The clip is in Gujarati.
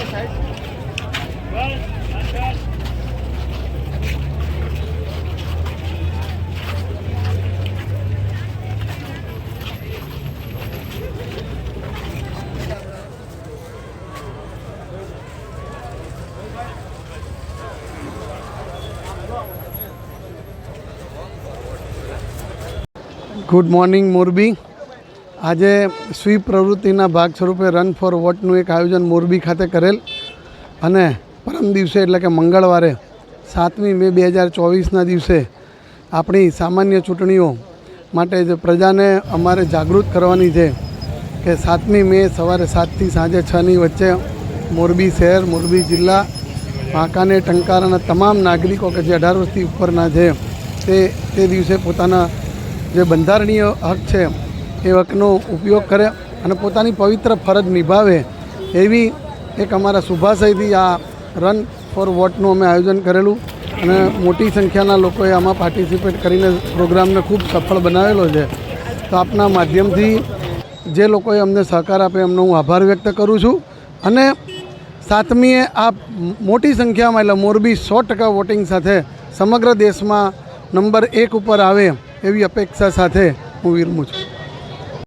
Good morning Morbi. આજે સ્વીપ પ્રવૃત્તિના ભાગ સ્વરૂપે રન ફોર વોટનું એક આયોજન મોરબી ખાતે કરેલ અને પરમ દિવસે એટલે કે મંગળવારે 7મી મે 2024ના દિવસે આપણી સામાન્ય ચૂંટણીઓ માટે જે પ્રજાને અમારે જાગૃત કરવાની છે કે 7મી મે સવારે 7થી સાંજે 6ની વચ્ચે મોરબી શહેર, મોરબી જિલ્લા, વાંકાનેર, ટંકારાના તમામ નાગરિકો કે જે 18 વર્ષથી ઉપરના છે તે દિવસે પોતાના જે બંધારણીય હક છે એ હકનો ઉપયોગ કરે અને પોતાની પવિત્ર ફરજ નિભાવે એવી એક અમારા શુભાશયથી આ રન ફોર વોટનું અમે આયોજન કરેલું અને મોટી સંખ્યાના લોકોએ આમાં પાર્ટિસિપેટ કરીને પ્રોગ્રામને ખૂબ સફળ બનાવેલો છે। તો આપના માધ્યમથી જે લોકોએ અમને સહકાર આપે એમનો હું આભાર વ્યક્ત કરું છું અને 7મીએ આ મોટી સંખ્યામાં એટલે મોરબી 100% વોટિંગ સાથે સમગ્ર દેશમાં નંબર 1 ઉપર આવે એવી અપેક્ષા સાથે હું વિરમું છું।